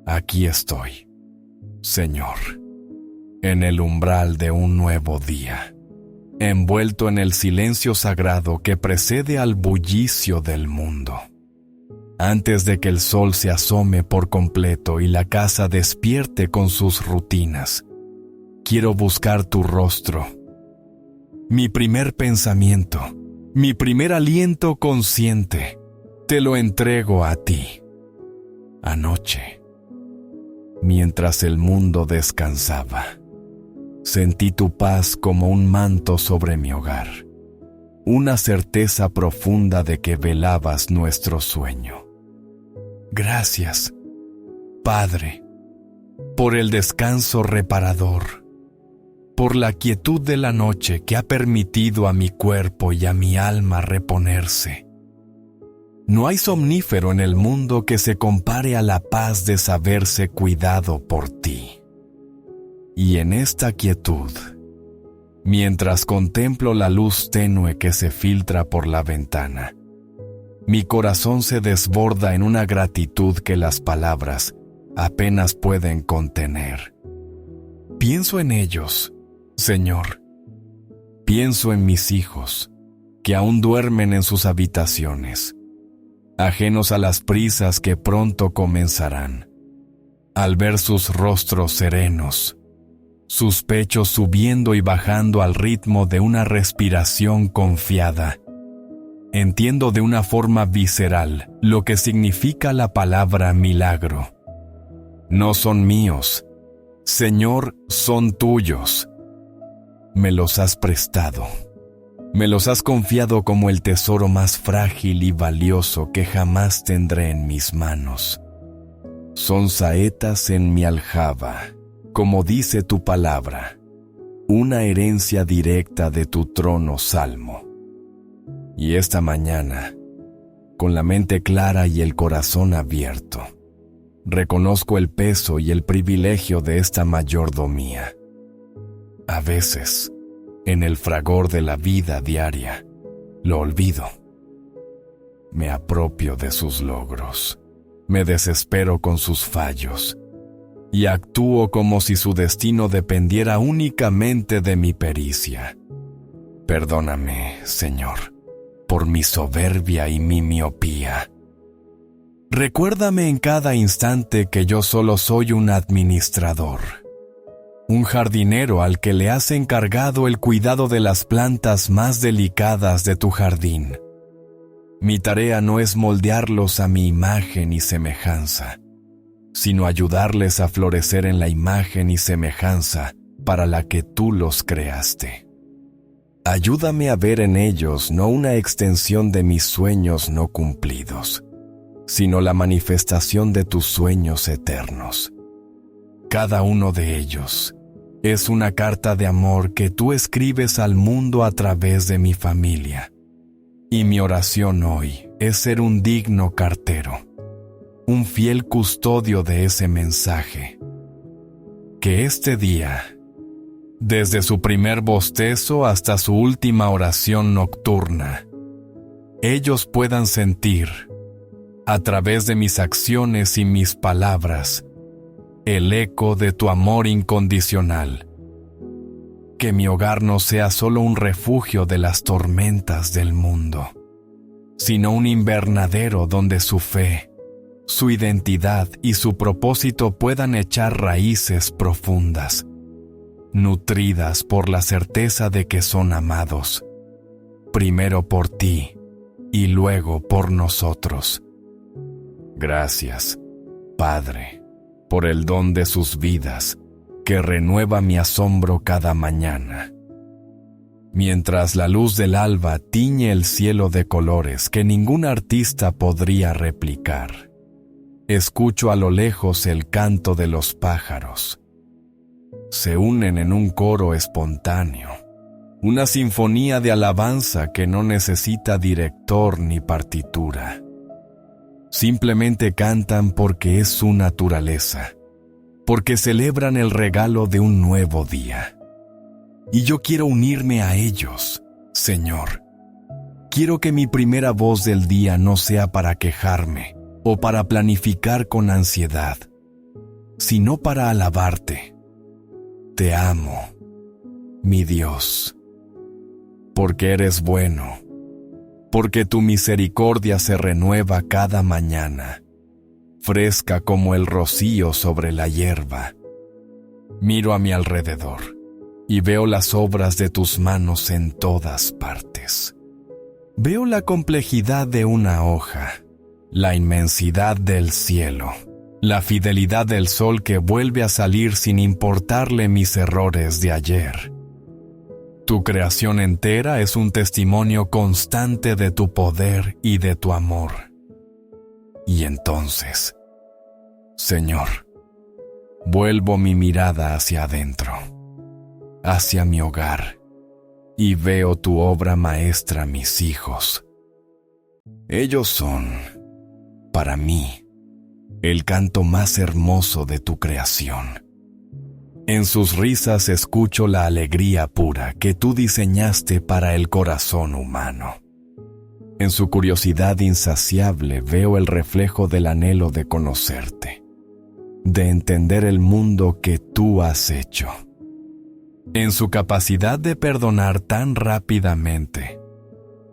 Aquí estoy, Señor, en el umbral de un nuevo día, envuelto en el silencio sagrado que precede al bullicio del mundo. Antes de que el sol se asome por completo y la casa despierte con sus rutinas, quiero buscar tu rostro. Mi primer pensamiento, mi primer aliento consciente, te lo entrego a ti. Anoche, mientras el mundo descansaba, sentí tu paz como un manto sobre mi hogar, una certeza profunda de que velabas nuestro sueño. Gracias, Padre, por el descanso reparador, por la quietud de la noche que ha permitido a mi cuerpo y a mi alma reponerse. No hay somnífero en el mundo que se compare a la paz de saberse cuidado por ti. Y en esta quietud, mientras contemplo la luz tenue que se filtra por la ventana, mi corazón se desborda en una gratitud que las palabras apenas pueden contener. Pienso en ellos, Señor. Pienso en mis hijos, que aún duermen en sus habitaciones, ajenos a las prisas que pronto comenzarán. Al ver sus rostros serenos, sus pechos subiendo y bajando al ritmo de una respiración confiada, entiendo de una forma visceral lo que significa la palabra milagro. No son míos, Señor, son tuyos. Me los has prestado. Me los has confiado como el tesoro más frágil y valioso que jamás tendré en mis manos. Son saetas en mi aljaba, como dice tu palabra, una herencia directa de tu trono salmo. Y esta mañana, con la mente clara y el corazón abierto, reconozco el peso y el privilegio de esta mayordomía. A veces, en el fragor de la vida diaria, lo olvido. Me apropio de sus logros, me desespero con sus fallos, y actúo como si su destino dependiera únicamente de mi pericia. Perdóname, Señor, por mi soberbia y mi miopía. Recuérdame en cada instante que yo solo soy un administrador, un jardinero al que le has encargado el cuidado de las plantas más delicadas de tu jardín. Mi tarea no es moldearlos a mi imagen y semejanza, sino ayudarles a florecer en la imagen y semejanza para la que tú los creaste. Ayúdame a ver en ellos no una extensión de mis sueños no cumplidos, sino la manifestación de tus sueños eternos. Cada uno de ellos es una carta de amor que tú escribes al mundo a través de mi familia. Y mi oración hoy es ser un digno cartero, un fiel custodio de ese mensaje. Que este día, desde su primer bostezo hasta su última oración nocturna, ellos puedan sentir, a través de mis acciones y mis palabras, el eco de tu amor incondicional. Que mi hogar no sea solo un refugio de las tormentas del mundo, sino un invernadero donde su fe, su identidad y su propósito puedan echar raíces profundas, nutridas por la certeza de que son amados, primero por ti y luego por nosotros. Gracias, Padre, por el don de sus vidas, que renueva mi asombro cada mañana. Mientras la luz del alba tiñe el cielo de colores que ningún artista podría replicar, escucho a lo lejos el canto de los pájaros. Se unen en un coro espontáneo, una sinfonía de alabanza que no necesita director ni partitura. Simplemente cantan porque es su naturaleza, porque celebran el regalo de un nuevo día. Y yo quiero unirme a ellos, Señor. Quiero que mi primera voz del día no sea para quejarme o para planificar con ansiedad, sino para alabarte. Te amo, mi Dios, porque eres bueno, porque tu misericordia se renueva cada mañana, fresca como el rocío sobre la hierba. Miro a mi alrededor y veo las obras de tus manos en todas partes. Veo la complejidad de una hoja, la inmensidad del cielo, la fidelidad del sol que vuelve a salir sin importarle mis errores de ayer. Tu creación entera es un testimonio constante de tu poder y de tu amor. Y entonces, Señor, vuelvo mi mirada hacia adentro, hacia mi hogar, y veo tu obra maestra, mis hijos. Ellos son, para mí, el canto más hermoso de tu creación. En sus risas escucho la alegría pura que tú diseñaste para el corazón humano. En su curiosidad insaciable veo el reflejo del anhelo de conocerte, de entender el mundo que tú has hecho. En su capacidad de perdonar tan rápidamente,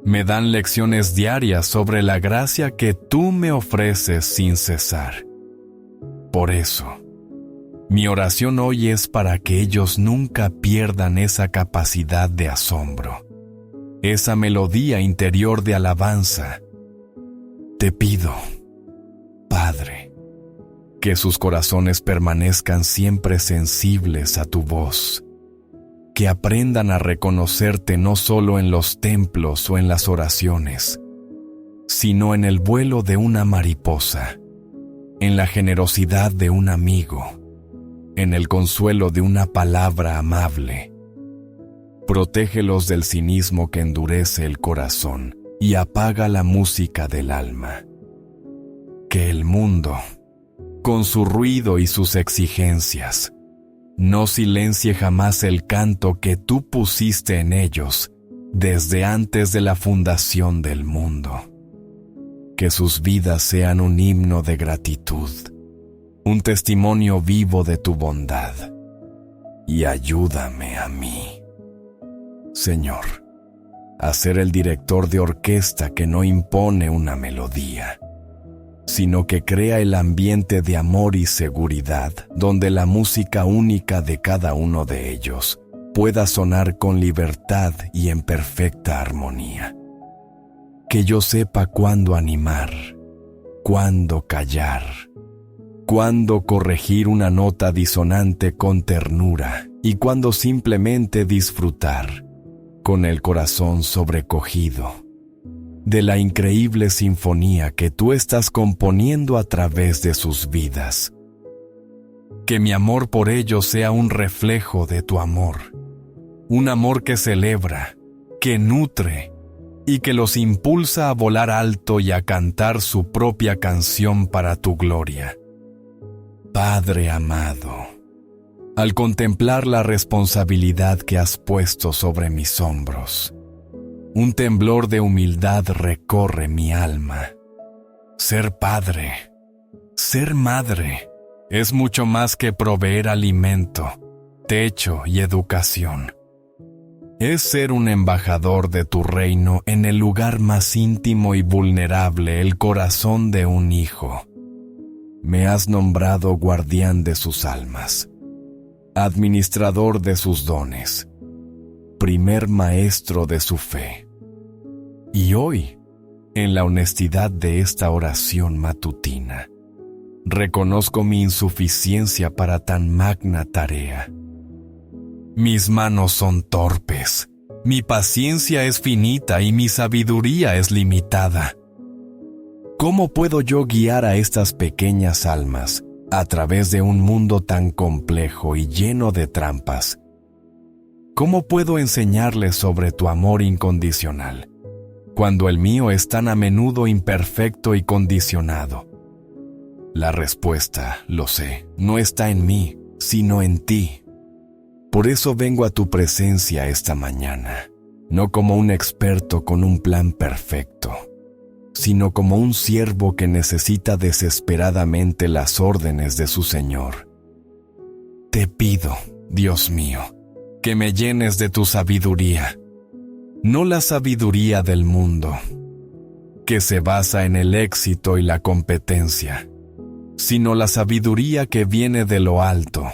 me dan lecciones diarias sobre la gracia que tú me ofreces sin cesar. Por eso, mi oración hoy es para que ellos nunca pierdan esa capacidad de asombro, esa melodía interior de alabanza. Te pido, Padre, que sus corazones permanezcan siempre sensibles a tu voz, que aprendan a reconocerte no solo en los templos o en las oraciones, sino en el vuelo de una mariposa, en la generosidad de un amigo, en el consuelo de una palabra amable. Protégelos del cinismo que endurece el corazón y apaga la música del alma. Que el mundo, con su ruido y sus exigencias, no silencie jamás el canto que tú pusiste en ellos desde antes de la fundación del mundo. Que sus vidas sean un himno de gratitud, un testimonio vivo de tu bondad. Y ayúdame a mí, Señor, a ser el director de orquesta que no impone una melodía, sino que crea el ambiente de amor y seguridad donde la música única de cada uno de ellos pueda sonar con libertad y en perfecta armonía. Que yo sepa cuándo animar, cuándo callar, cuándo corregir una nota disonante con ternura y cuándo simplemente disfrutar, con el corazón sobrecogido, de la increíble sinfonía que tú estás componiendo a través de sus vidas. Que mi amor por ellos sea un reflejo de tu amor, un amor que celebra, que nutre y que los impulsa a volar alto y a cantar su propia canción para tu gloria. Padre amado, al contemplar la responsabilidad que has puesto sobre mis hombros, un temblor de humildad recorre mi alma. Ser padre, ser madre, es mucho más que proveer alimento, techo y educación. Es ser un embajador de tu reino en el lugar más íntimo y vulnerable, el corazón de un hijo. Me has nombrado guardián de sus almas, administrador de sus dones, primer maestro de su fe. Y hoy, en la honestidad de esta oración matutina, reconozco mi insuficiencia para tan magna tarea. Mis manos son torpes, mi paciencia es finita y mi sabiduría es limitada. ¿Cómo puedo yo guiar a estas pequeñas almas a través de un mundo tan complejo y lleno de trampas? ¿Cómo puedo enseñarles sobre tu amor incondicional, cuando el mío es tan a menudo imperfecto y condicionado? La respuesta, lo sé, no está en mí, sino en ti. Por eso vengo a tu presencia esta mañana, no como un experto con un plan perfecto, sino como un siervo que necesita desesperadamente las órdenes de su Señor Te pido, Dios mío, que me llenes de tu sabiduría, no la sabiduría del mundo, que se basa en el éxito y la competencia, sino la sabiduría que viene de lo alto,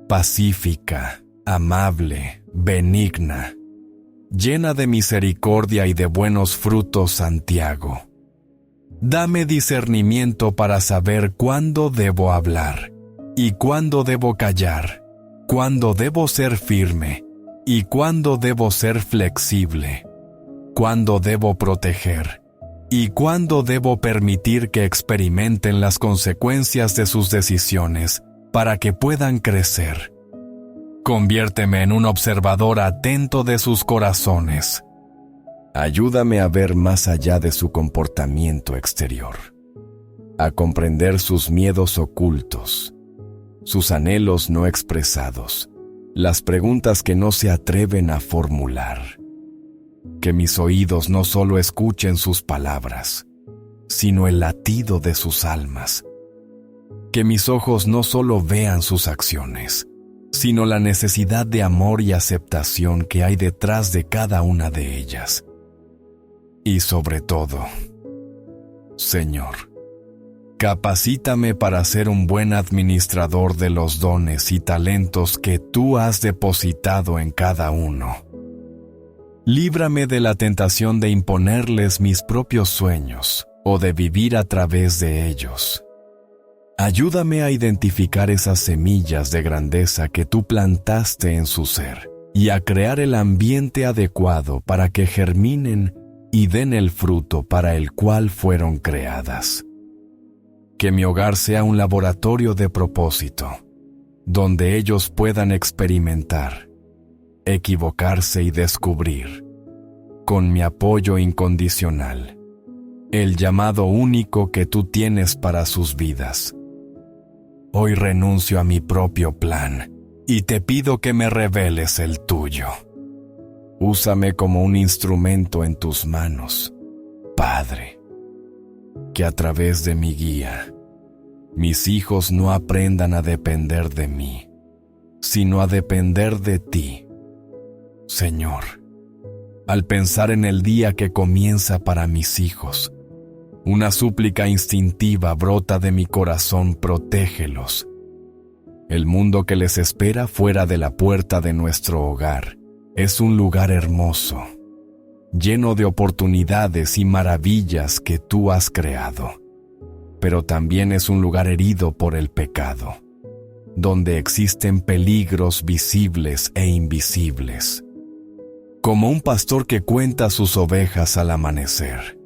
pacífica, amable, benigna, llena de misericordia y de buenos frutos, Santiago. Dame discernimiento para saber cuándo debo hablar y cuándo debo callar, cuándo debo ser firme y cuándo debo ser flexible, cuándo debo proteger y cuándo debo permitir que experimenten las consecuencias de sus decisiones para que puedan crecer. Conviérteme en un observador atento de sus corazones. Ayúdame a ver más allá de su comportamiento exterior, a comprender sus miedos ocultos, sus anhelos no expresados, las preguntas que no se atreven a formular. Que mis oídos no solo escuchen sus palabras, sino el latido de sus almas. Que mis ojos no solo vean sus acciones, sino la necesidad de amor y aceptación que hay detrás de cada una de ellas. Y sobre todo, Señor, capacítame para ser un buen administrador de los dones y talentos que tú has depositado en cada uno. Líbrame de la tentación de imponerles mis propios sueños o de vivir a través de ellos. Ayúdame a identificar esas semillas de grandeza que tú plantaste en su ser y a crear el ambiente adecuado para que germinen y den el fruto para el cual fueron creadas. Que mi hogar sea un laboratorio de propósito, donde ellos puedan experimentar, equivocarse y descubrir, con mi apoyo incondicional, el llamado único que tú tienes para sus vidas. Hoy renuncio a mi propio plan y te pido que me reveles el tuyo. Úsame como un instrumento en tus manos, Padre. Que a través de mi guía, mis hijos no aprendan a depender de mí, sino a depender de ti. Señor, al pensar en el día que comienza para mis hijos, una súplica instintiva brota de mi corazón: protégelos. El mundo que les espera fuera de la puerta de nuestro hogar es un lugar hermoso, lleno de oportunidades y maravillas que tú has creado, pero también es un lugar herido por el pecado, donde existen peligros visibles e invisibles. Como un pastor que cuenta sus ovejas al amanecer,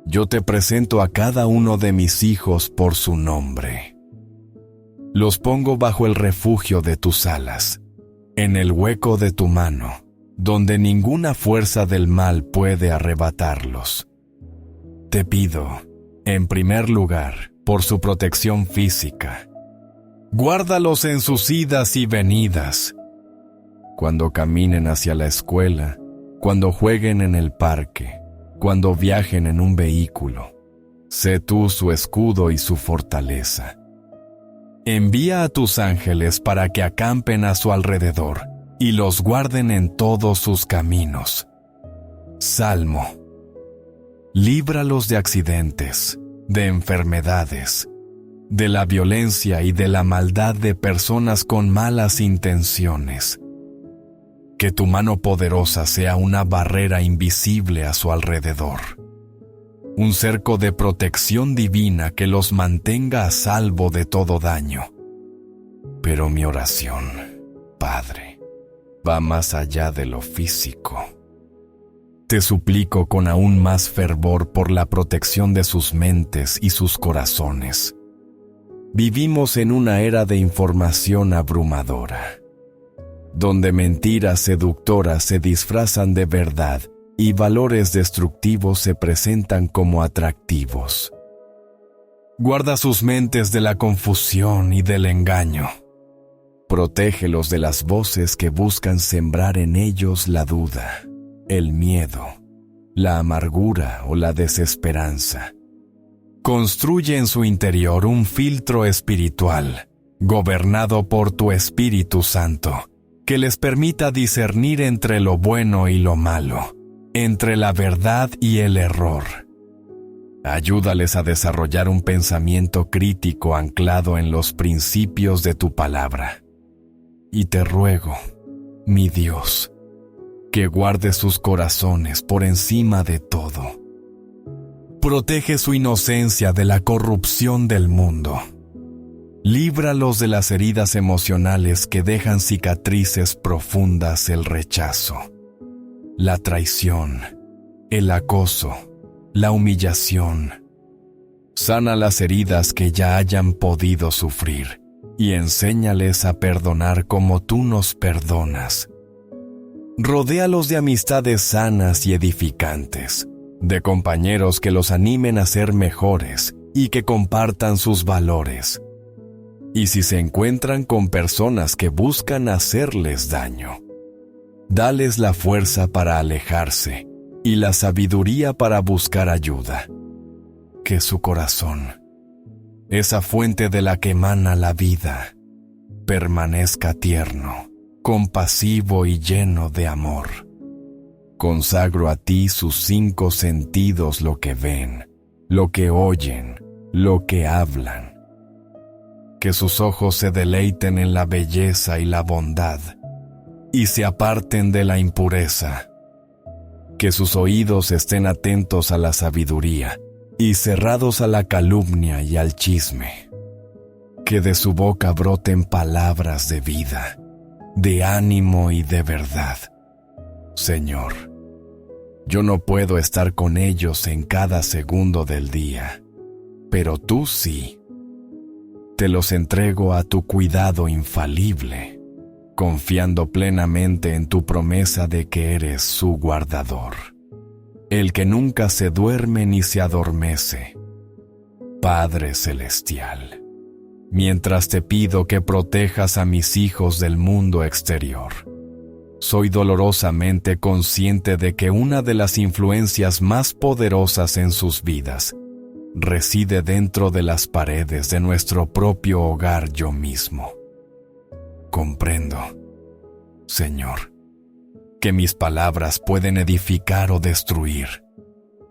yo te presento a cada uno de mis hijos por su nombre. Los pongo bajo el refugio de tus alas, en el hueco de tu mano, donde ninguna fuerza del mal puede arrebatarlos. Te pido, en primer lugar, por su protección física. Guárdalos en sus idas y venidas, cuando caminen hacia la escuela, cuando jueguen en el parque, cuando viajen en un vehículo. Sé tú su escudo y su fortaleza. Envía a tus ángeles para que acampen a su alrededor y los guarden en todos sus caminos. Salmo. Líbralos de accidentes, de enfermedades, de la violencia y de la maldad de personas con malas intenciones. Que tu mano poderosa sea una barrera invisible a su alrededor, un cerco de protección divina que los mantenga a salvo de todo daño. Pero mi oración, Padre, va más allá de lo físico. Te suplico con aún más fervor por la protección de sus mentes y sus corazones. Vivimos en una era de información abrumadora, donde mentiras seductoras se disfrazan de verdad y valores destructivos se presentan como atractivos. Guarda sus mentes de la confusión y del engaño. Protégelos de las voces que buscan sembrar en ellos la duda, el miedo, la amargura o la desesperanza. Construye en su interior un filtro espiritual gobernado por tu Espíritu Santo, que les permita discernir entre lo bueno y lo malo, entre la verdad y el error. Ayúdales a desarrollar un pensamiento crítico anclado en los principios de tu palabra. Y te ruego, mi Dios, que guardes sus corazones por encima de todo. Protege su inocencia de la corrupción del mundo. Líbralos de las heridas emocionales que dejan cicatrices profundas: el rechazo, la traición, el acoso, la humillación. Sana las heridas que ya hayan podido sufrir y enséñales a perdonar como tú nos perdonas. Rodéalos de amistades sanas y edificantes, de compañeros que los animen a ser mejores y que compartan sus valores. Y si se encuentran con personas que buscan hacerles daño, dales la fuerza para alejarse y la sabiduría para buscar ayuda. Que su corazón, esa fuente de la que emana la vida, permanezca tierno, compasivo y lleno de amor. Consagro a ti sus 5 sentidos: lo que ven, lo que oyen, lo que hablan. Que sus ojos se deleiten en la belleza y la bondad, y se aparten de la impureza. Que sus oídos estén atentos a la sabiduría y cerrados a la calumnia y al chisme. Que de su boca broten palabras de vida, de ánimo y de verdad. Señor, yo no puedo estar con ellos en cada segundo del día, pero tú sí. Te los entrego a tu cuidado infalible, confiando plenamente en tu promesa de que eres su guardador, el que nunca se duerme ni se adormece. Padre Celestial, mientras te pido que protejas a mis hijos del mundo exterior, soy dolorosamente consciente de que una de las influencias más poderosas en sus vidas reside dentro de las paredes de nuestro propio hogar yo mismo. Comprendo, Señor, que mis palabras pueden edificar o destruir,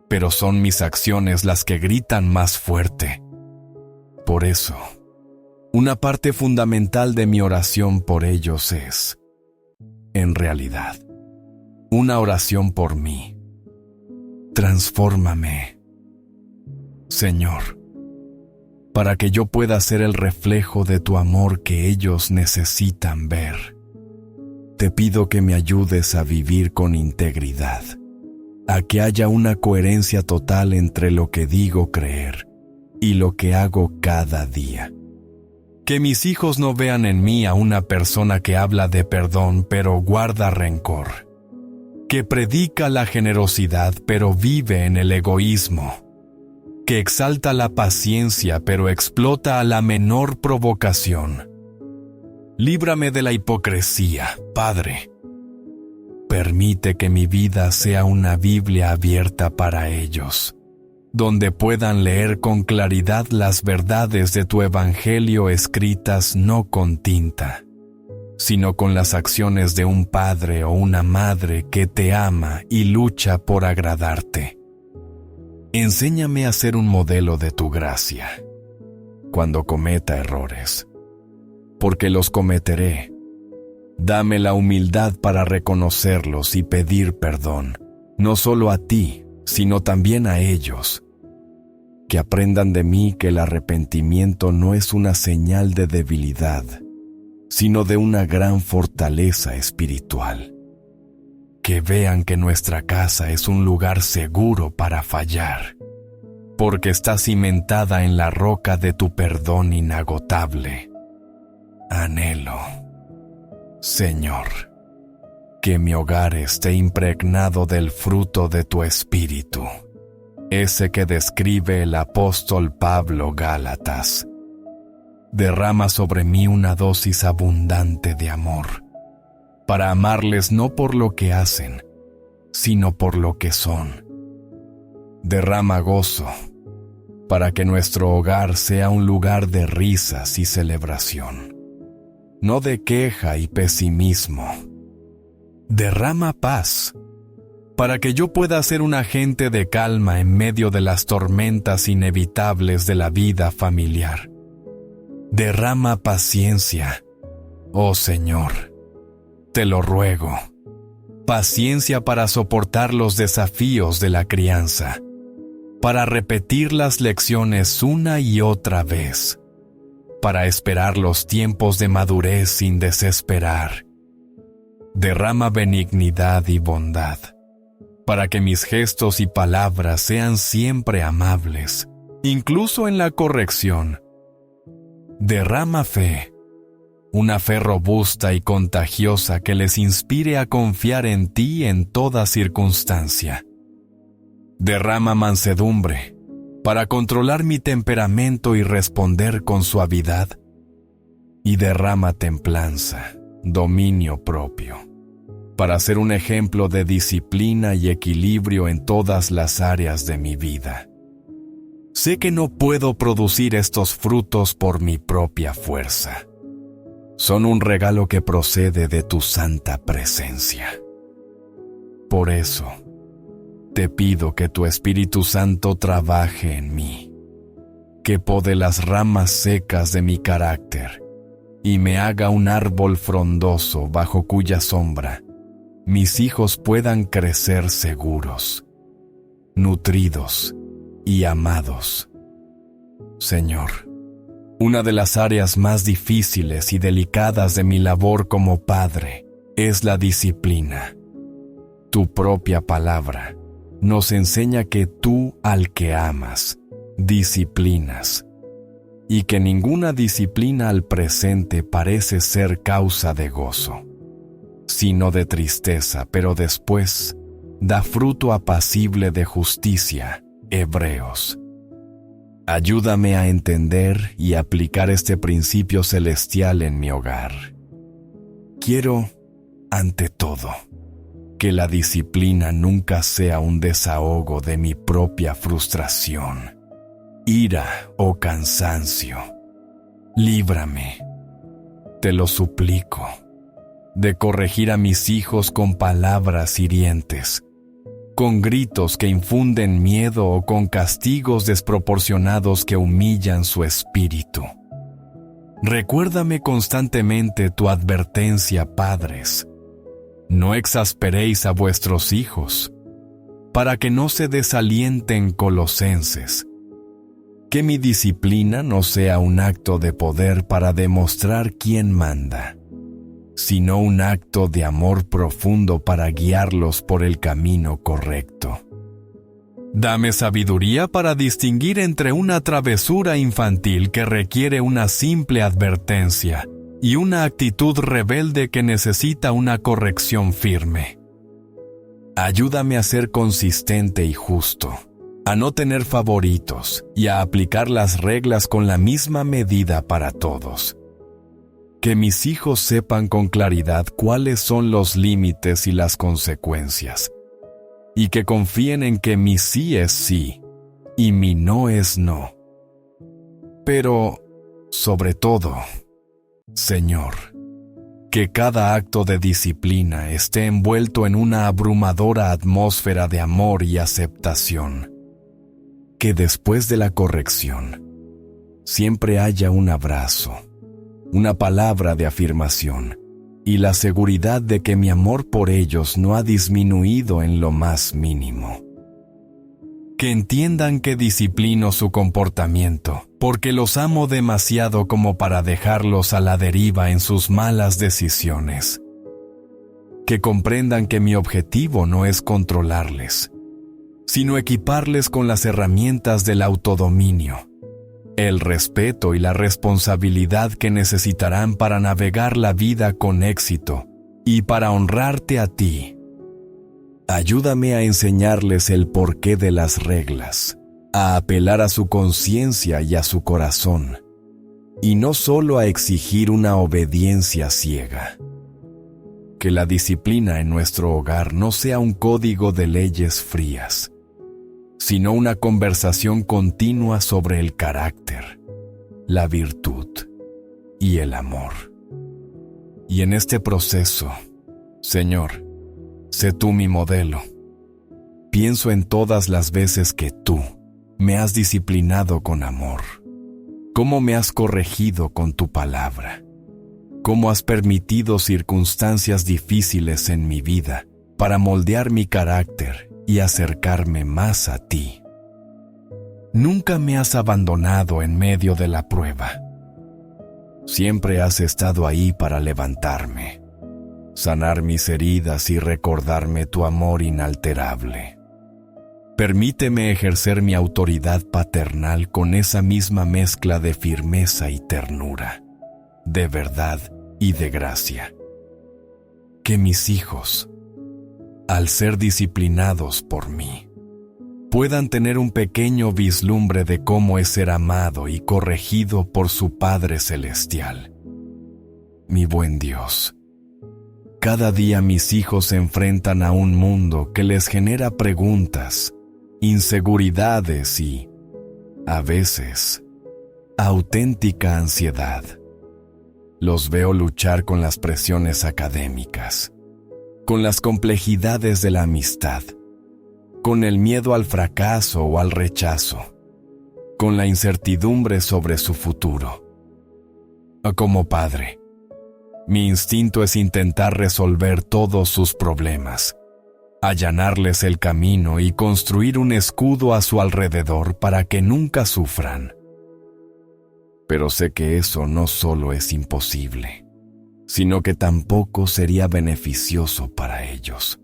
pero son mis acciones las que gritan más fuerte. Por eso, una parte fundamental de mi oración por ellos es, en realidad, una oración por mí. Transfórmame, Señor, para que yo pueda ser el reflejo de tu amor que ellos necesitan ver. Te pido que me ayudes a vivir con integridad, a que haya una coherencia total entre lo que digo creer y lo que hago cada día. Que mis hijos no vean en mí a una persona que habla de perdón pero guarda rencor, que predica la generosidad pero vive en el egoísmo, que exalta la paciencia pero explota a la menor provocación. Líbrame de la hipocresía, Padre. Permite que mi vida sea una Biblia abierta para ellos, donde puedan leer con claridad las verdades de tu Evangelio escritas no con tinta, sino con las acciones de un padre o una madre que te ama y lucha por agradarte. Enséñame a ser un modelo de tu gracia cuando cometa errores, porque los cometeré. Dame la humildad para reconocerlos y pedir perdón, no solo a ti, sino también a ellos. Que aprendan de mí que el arrepentimiento no es una señal de debilidad, sino de una gran fortaleza espiritual. Que vean que nuestra casa es un lugar seguro para fallar, porque está cimentada en la roca de tu perdón inagotable. Anhelo, Señor, que mi hogar esté impregnado del fruto de tu Espíritu, ese que describe el apóstol Pablo Gálatas. Derrama sobre mí una dosis abundante de amor, para amarles no por lo que hacen, sino por lo que son. Derrama gozo, para que nuestro hogar sea un lugar de risas y celebración, no de queja y pesimismo. Derrama paz, para que yo pueda ser un agente de calma en medio de las tormentas inevitables de la vida familiar. Derrama paciencia, oh Señor, te lo ruego. Paciencia para soportar los desafíos de la crianza, para repetir las lecciones una y otra vez, para esperar los tiempos de madurez sin desesperar. Derrama benignidad y bondad, para que mis gestos y palabras sean siempre amables, incluso en la corrección. Derrama fe, una fe robusta y contagiosa que les inspire a confiar en ti en toda circunstancia. Derrama mansedumbre, para controlar mi temperamento y responder con suavidad. Y derrama templanza, dominio propio, para ser un ejemplo de disciplina y equilibrio en todas las áreas de mi vida. Sé que no puedo producir estos frutos por mi propia fuerza. Son un regalo que procede de tu santa presencia. Por eso, te pido que tu Espíritu Santo trabaje en mí, que pode las ramas secas de mi carácter y me haga un árbol frondoso bajo cuya sombra mis hijos puedan crecer seguros, nutridos y amados. Señor, una de las áreas más difíciles y delicadas de mi labor como padre es la disciplina. Tu propia palabra nos enseña que tú al que amas, disciplinas, y que ninguna disciplina al presente parece ser causa de gozo, sino de tristeza, pero después da fruto apacible de justicia. Hebreos. Ayúdame a entender y aplicar este principio celestial en mi hogar. Quiero, ante todo, que la disciplina nunca sea un desahogo de mi propia frustración, ira o cansancio. Líbrame, te lo suplico, de corregir a mis hijos con palabras hirientes, con gritos que infunden miedo o con castigos desproporcionados que humillan su espíritu. Recuérdame constantemente tu advertencia, padres. No exasperéis a vuestros hijos, para que no se desalienten colosenses. Que mi disciplina no sea un acto de poder para demostrar quién manda, sino un acto de amor profundo para guiarlos por el camino correcto. Dame sabiduría para distinguir entre una travesura infantil que requiere una simple advertencia y una actitud rebelde que necesita una corrección firme. Ayúdame a ser consistente y justo, a no tener favoritos y a aplicar las reglas con la misma medida para todos. Que mis hijos sepan con claridad cuáles son los límites y las consecuencias, y que confíen en que mi sí es sí y mi no es no. Pero, sobre todo, Señor, que cada acto de disciplina esté envuelto en una abrumadora atmósfera de amor y aceptación. Que después de la corrección, siempre haya un abrazo, una palabra de afirmación y la seguridad de que mi amor por ellos no ha disminuido en lo más mínimo. Que entiendan que disciplino su comportamiento, porque los amo demasiado como para dejarlos a la deriva en sus malas decisiones. Que comprendan que mi objetivo no es controlarles, sino equiparles con las herramientas del autodominio, el respeto y la responsabilidad que necesitarán para navegar la vida con éxito y para honrarte a ti. Ayúdame a enseñarles el porqué de las reglas, a apelar a su conciencia y a su corazón, y no solo a exigir una obediencia ciega. Que la disciplina en nuestro hogar no sea un código de leyes frías, sino una conversación continua sobre el carácter, la virtud y el amor. Y en este proceso, Señor, sé tú mi modelo. Pienso en todas las veces que tú me has disciplinado con amor, cómo me has corregido con tu palabra, cómo has permitido circunstancias difíciles en mi vida para moldear mi carácter y acercarme más a ti. Nunca me has abandonado en medio de la prueba. Siempre has estado ahí para levantarme, sanar mis heridas y recordarme tu amor inalterable. Permíteme ejercer mi autoridad paternal con esa misma mezcla de firmeza y ternura, de verdad y de gracia. Que mis hijos, al ser disciplinados por mí, puedan tener un pequeño vislumbre de cómo es ser amado y corregido por su Padre Celestial. Mi buen Dios, cada día mis hijos se enfrentan a un mundo que les genera preguntas, inseguridades y, a veces, auténtica ansiedad. Los veo luchar con las presiones académicas, con las complejidades de la amistad, con el miedo al fracaso o al rechazo, con la incertidumbre sobre su futuro. Como padre, mi instinto es intentar resolver todos sus problemas, allanarles el camino y construir un escudo a su alrededor para que nunca sufran. Pero sé que eso no solo es imposible, sino que tampoco sería beneficioso para ellos.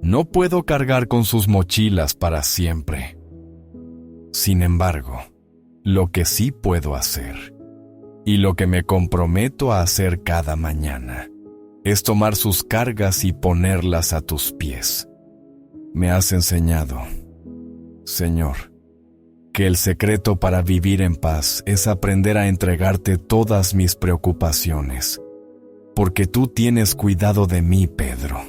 No puedo cargar con sus mochilas para siempre. Sin embargo, lo que sí puedo hacer, y lo que me comprometo a hacer cada mañana, es tomar sus cargas y ponerlas a tus pies. Me has enseñado, Señor, que el secreto para vivir en paz es aprender a entregarte todas mis preocupaciones, porque tú tienes cuidado de mí, Pedro.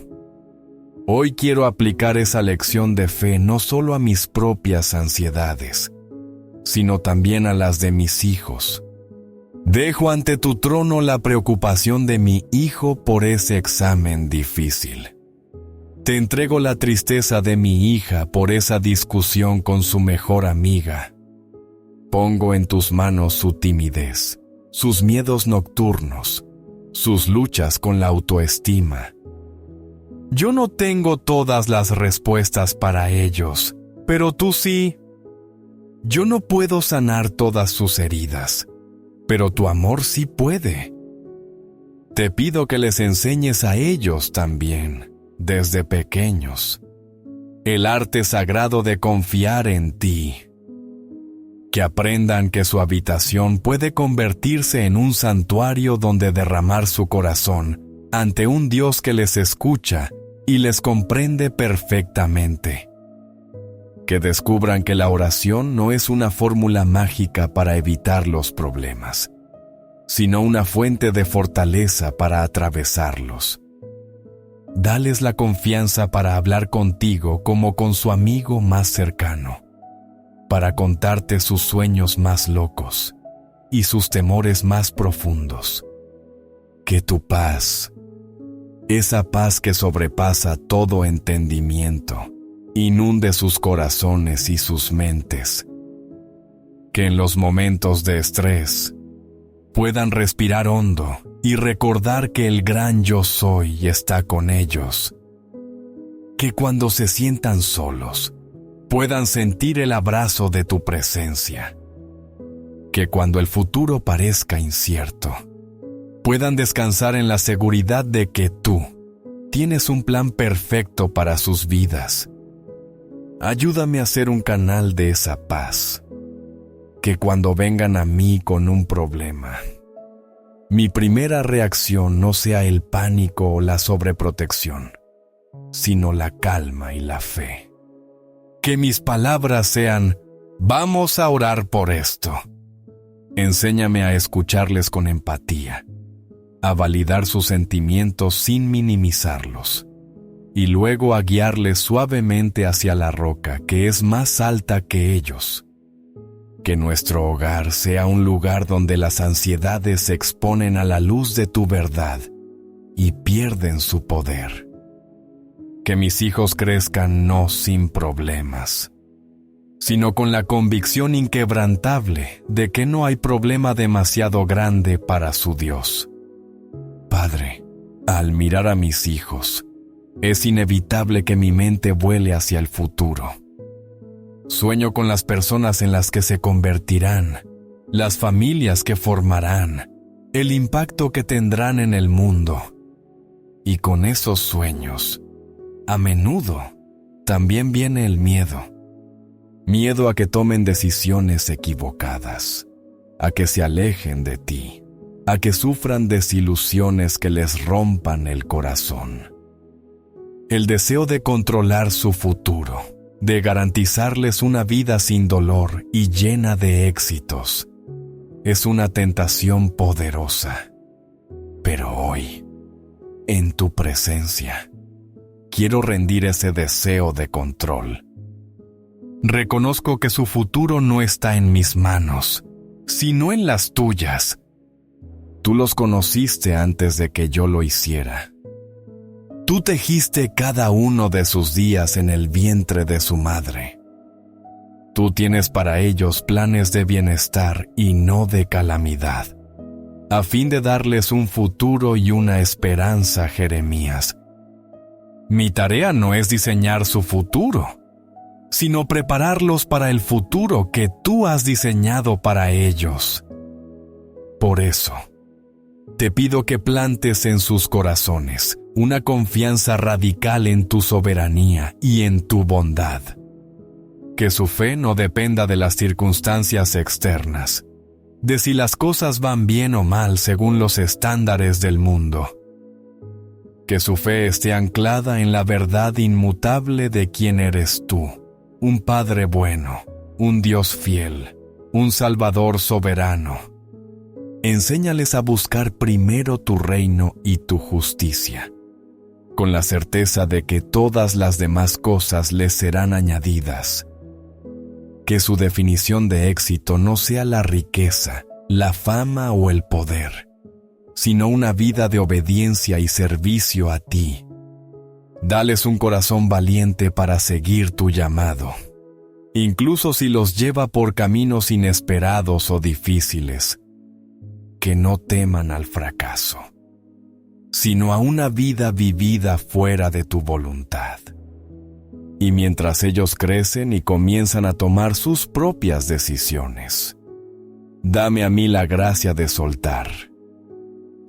Hoy quiero aplicar esa lección de fe no solo a mis propias ansiedades, sino también a las de mis hijos. Dejo ante tu trono la preocupación de mi hijo por ese examen difícil. Te entrego la tristeza de mi hija por esa discusión con su mejor amiga. Pongo en tus manos su timidez, sus miedos nocturnos, sus luchas con la autoestima. Yo no tengo todas las respuestas para ellos, pero tú sí. Yo no puedo sanar todas sus heridas, pero tu amor sí puede. Te pido que les enseñes a ellos también, desde pequeños, el arte sagrado de confiar en ti. Que aprendan que su habitación puede convertirse en un santuario donde derramar su corazón ante un Dios que les escucha y les comprende perfectamente. Que descubran que la oración no es una fórmula mágica para evitar los problemas, sino una fuente de fortaleza para atravesarlos. Dales la confianza para hablar contigo como con su amigo más cercano, para contarte sus sueños más locos y sus temores más profundos. Que tu paz, esa paz que sobrepasa todo entendimiento, inunde sus corazones y sus mentes. Que en los momentos de estrés puedan respirar hondo y recordar que el gran yo soy está con ellos. Que cuando se sientan solos, puedan sentir el abrazo de tu presencia. Que cuando el futuro parezca incierto, puedan descansar en la seguridad de que tú tienes un plan perfecto para sus vidas. Ayúdame a ser un canal de esa paz. Que cuando vengan a mí con un problema, mi primera reacción no sea el pánico o la sobreprotección, sino la calma y la fe. Que mis palabras sean, vamos a orar por esto. Enséñame a escucharles con empatía, a validar sus sentimientos sin minimizarlos, y luego a guiarles suavemente hacia la roca que es más alta que ellos. Que nuestro hogar sea un lugar donde las ansiedades se exponen a la luz de tu verdad y pierden su poder. Que mis hijos crezcan no sin problemas, sino con la convicción inquebrantable de que no hay problema demasiado grande para su Dios. Padre, al mirar a mis hijos, es inevitable que mi mente vuele hacia el futuro. Sueño con las personas en las que se convertirán, las familias que formarán, el impacto que tendrán en el mundo. Y con esos sueños, a menudo, también viene el miedo. Miedo a que tomen decisiones equivocadas, a que se alejen de ti, a que sufran desilusiones que les rompan el corazón. El deseo de controlar su futuro, de garantizarles una vida sin dolor y llena de éxitos, es una tentación poderosa. Pero hoy, en tu presencia, quiero rendir ese deseo de control. Reconozco que su futuro no está en mis manos, sino en las tuyas. Tú los conociste antes de que yo lo hiciera. Tú tejiste cada uno de sus días en el vientre de su madre. Tú tienes para ellos planes de bienestar y no de calamidad, a fin de darles un futuro y una esperanza, Jeremías. Mi tarea no es diseñar su futuro, sino prepararlos para el futuro que tú has diseñado para ellos. Por eso, te pido que plantes en sus corazones una confianza radical en tu soberanía y en tu bondad. Que su fe no dependa de las circunstancias externas, de si las cosas van bien o mal según los estándares del mundo. Que su fe esté anclada en la verdad inmutable de quién eres tú, un Padre bueno, un Dios fiel, un Salvador soberano. Enséñales a buscar primero tu reino y tu justicia, con la certeza de que todas las demás cosas les serán añadidas. Que su definición de éxito no sea la riqueza, la fama o el poder, sino una vida de obediencia y servicio a ti. Dales un corazón valiente para seguir tu llamado, incluso si los lleva por caminos inesperados o difíciles. Que no teman al fracaso, sino a una vida vivida fuera de tu voluntad. Y mientras ellos crecen y comienzan a tomar sus propias decisiones, dame a mí la gracia de soltar.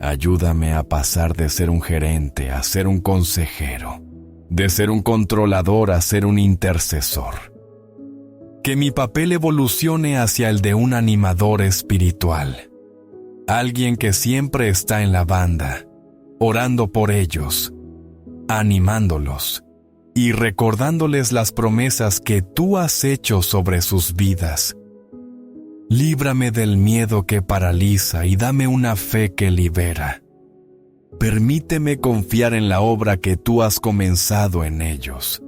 Ayúdame a pasar de ser un gerente a ser un consejero, de ser un controlador a ser un intercesor. Que mi papel evolucione hacia el de un animador espiritual, alguien que siempre está en la banda, orando por ellos, animándolos y recordándoles las promesas que tú has hecho sobre sus vidas. Líbrame del miedo que paraliza y dame una fe que libera. Permíteme confiar en la obra que tú has comenzado en ellos,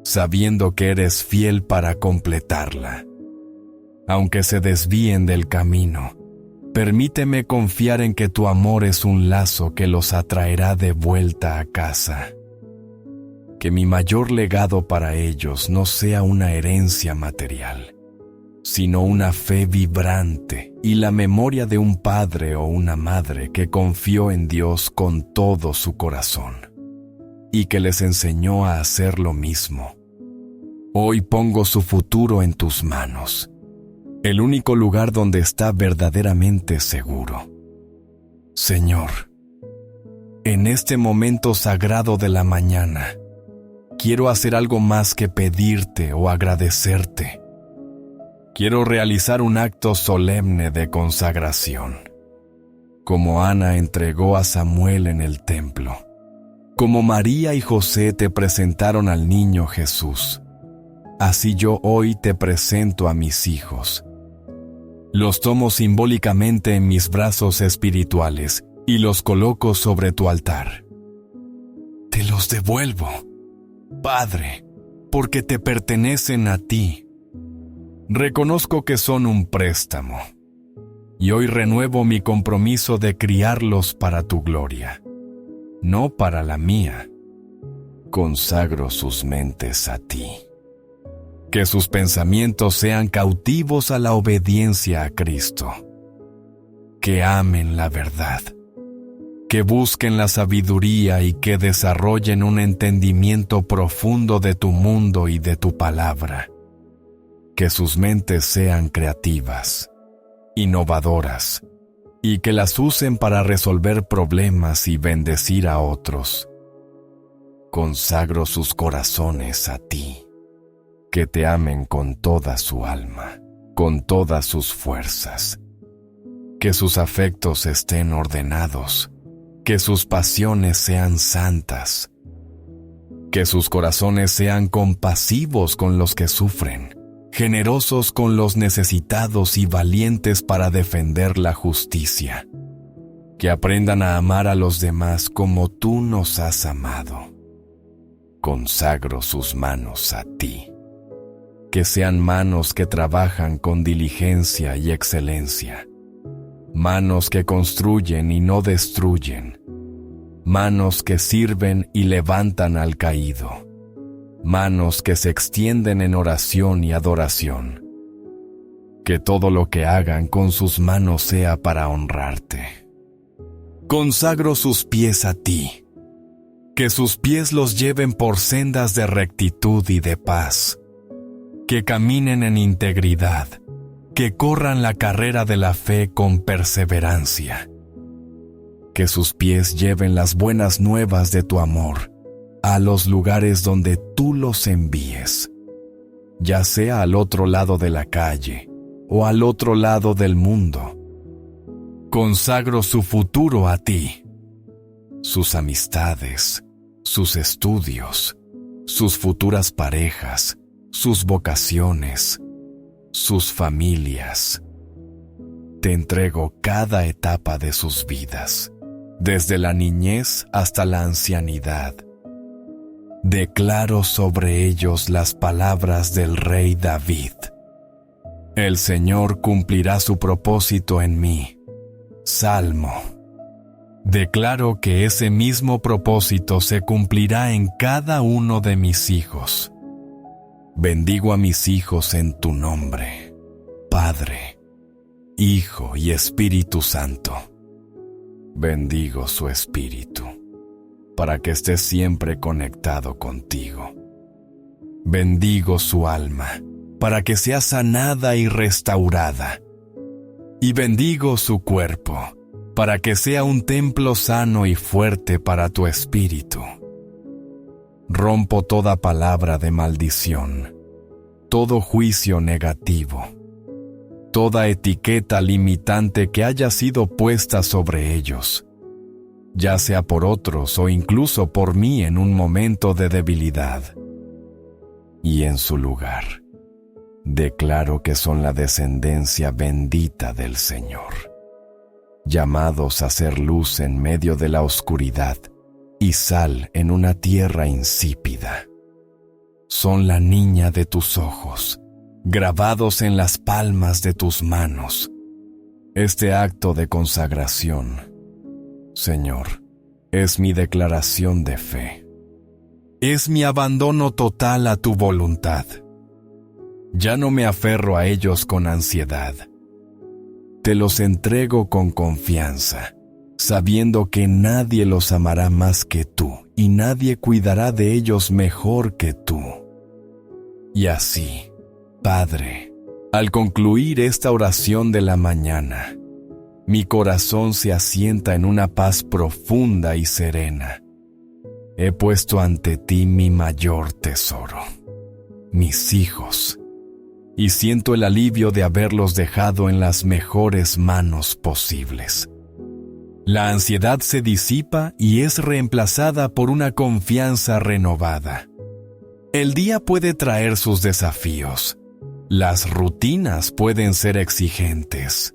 sabiendo que eres fiel para completarla. Aunque se desvíen del camino, permíteme confiar en que tu amor es un lazo que los atraerá de vuelta a casa. Que mi mayor legado para ellos no sea una herencia material, sino una fe vibrante y la memoria de un padre o una madre que confió en Dios con todo su corazón y que les enseñó a hacer lo mismo. Hoy pongo su futuro en tus manos, el único lugar donde está verdaderamente seguro. Señor, en este momento sagrado de la mañana, quiero hacer algo más que pedirte o agradecerte. Quiero realizar un acto solemne de consagración, como Ana entregó a Samuel en el templo, como María y José te presentaron al niño Jesús. Así yo hoy te presento a mis hijos. Los tomo simbólicamente en mis brazos espirituales y los coloco sobre tu altar. Te los devuelvo Padre, porque te pertenecen a ti. Reconozco que son un préstamo, y hoy renuevo mi compromiso de criarlos para tu gloria, no para la mía. Consagro sus mentes a ti. Que sus pensamientos sean cautivos a la obediencia a Cristo. Que amen la verdad. Que busquen la sabiduría y que desarrollen un entendimiento profundo de tu mundo y de tu palabra. Que sus mentes sean creativas, innovadoras, y que las usen para resolver problemas y bendecir a otros. Consagro sus corazones a ti. Que te amen con toda su alma, con todas sus fuerzas. Que sus afectos estén ordenados, que sus pasiones sean santas, que sus corazones sean compasivos con los que sufren, generosos con los necesitados y valientes para defender la justicia. Que aprendan a amar a los demás como tú nos has amado. Consagro sus manos a ti. Que sean manos que trabajan con diligencia y excelencia. Manos que construyen y no destruyen. Manos que sirven y levantan al caído. Manos que se extienden en oración y adoración. Que todo lo que hagan con sus manos sea para honrarte. Consagro sus pies a ti. Que sus pies los lleven por sendas de rectitud y de paz. Que caminen en integridad, que corran la carrera de la fe con perseverancia. Que sus pies lleven las buenas nuevas de tu amor a los lugares donde tú los envíes, ya sea al otro lado de la calle o al otro lado del mundo. Consagro su futuro a ti, sus amistades, sus estudios, sus futuras parejas, sus vocaciones, sus familias. Te entrego cada etapa de sus vidas, desde la niñez hasta la ancianidad. Declaro sobre ellos las palabras del rey David. El Señor cumplirá su propósito en mí. Salmo. Declaro que ese mismo propósito se cumplirá en cada uno de mis hijos. Bendigo a mis hijos en tu nombre, Padre, Hijo y Espíritu Santo. Bendigo su espíritu, para que esté siempre conectado contigo. Bendigo su alma, para que sea sanada y restaurada. Y bendigo su cuerpo, para que sea un templo sano y fuerte para tu espíritu. Rompo toda palabra de maldición, todo juicio negativo, toda etiqueta limitante que haya sido puesta sobre ellos, ya sea por otros o incluso por mí en un momento de debilidad. Y en su lugar, declaro que son la descendencia bendita del Señor, llamados a ser luz en medio de la oscuridad y sal en una tierra insípida. Son la niña de tus ojos, grabados en las palmas de tus manos. Este acto de consagración, Señor, es mi declaración de fe. Es mi abandono total a tu voluntad. Ya no me aferro a ellos con ansiedad. Te los entrego con confianza, sabiendo que nadie los amará más que tú y nadie cuidará de ellos mejor que tú. Y así, Padre, al concluir esta oración de la mañana, mi corazón se asienta en una paz profunda y serena. He puesto ante ti mi mayor tesoro, mis hijos, y siento el alivio de haberlos dejado en las mejores manos posibles. La ansiedad se disipa y es reemplazada por una confianza renovada. El día puede traer sus desafíos. Las rutinas pueden ser exigentes.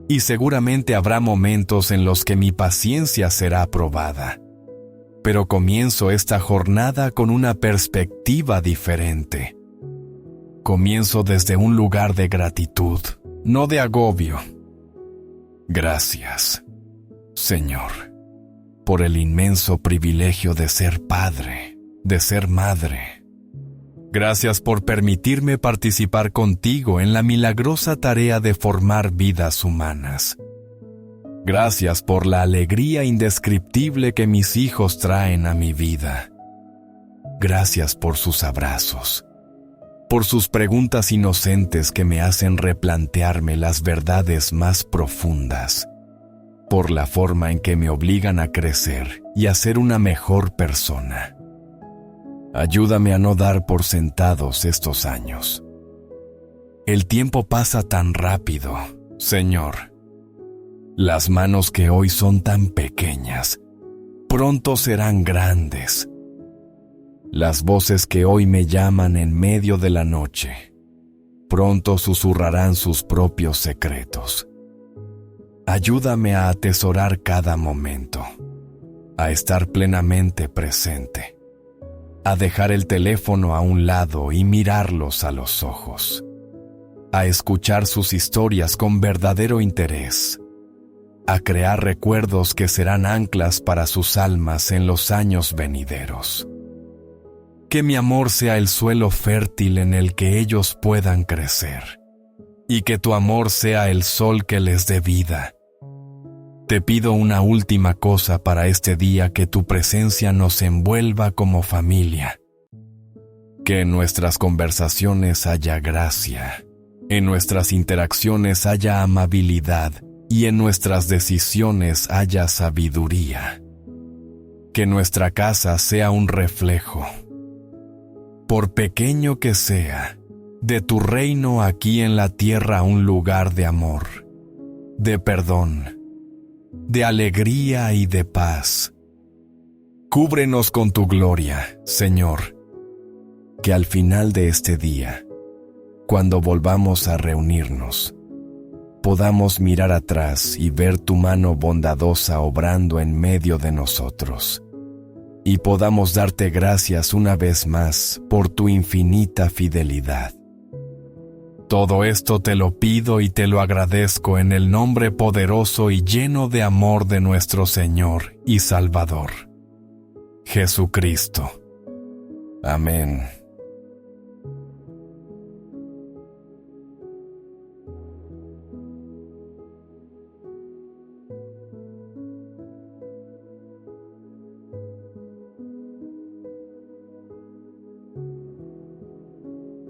Y seguramente habrá momentos en los que mi paciencia será probada. pero comienzo esta jornada con una perspectiva diferente. Comienzo desde un lugar de gratitud, no de agobio. Gracias, Señor, por el inmenso privilegio de ser padre, de ser madre. Gracias por permitirme participar contigo en la milagrosa tarea de formar vidas humanas. Gracias por la alegría indescriptible que mis hijos traen a mi vida. Gracias por sus abrazos, por sus preguntas inocentes que me hacen replantearme las verdades más profundas, por la forma en que me obligan a crecer y a ser una mejor persona. Ayúdame a no dar por sentados estos años. El tiempo pasa tan rápido, Señor. Las manos que hoy son tan pequeñas, pronto serán grandes. Las voces que hoy me llaman en medio de la noche, pronto susurrarán sus propios secretos. Ayúdame a atesorar cada momento, a estar plenamente presente, a dejar el teléfono a un lado y mirarlos a los ojos, a escuchar sus historias con verdadero interés, a crear recuerdos que serán anclas para sus almas en los años venideros. Que mi amor sea el suelo fértil en el que ellos puedan crecer, y que tu amor sea el sol que les dé vida. Te pido una última cosa para este día: que tu presencia nos envuelva como familia. Que en nuestras conversaciones haya gracia, en nuestras interacciones haya amabilidad y en nuestras decisiones haya sabiduría. Que nuestra casa sea un reflejo, por pequeño que sea, de tu reino aquí en la tierra, un lugar de amor, de perdón, de alegría y de paz. Cúbrenos con tu gloria, Señor, que al final de este día, cuando volvamos a reunirnos, podamos mirar atrás y ver tu mano bondadosa obrando en medio de nosotros, y podamos darte gracias una vez más por tu infinita fidelidad. Todo esto te lo pido y te lo agradezco en el nombre poderoso y lleno de amor de nuestro Señor y Salvador, Jesucristo. Amén.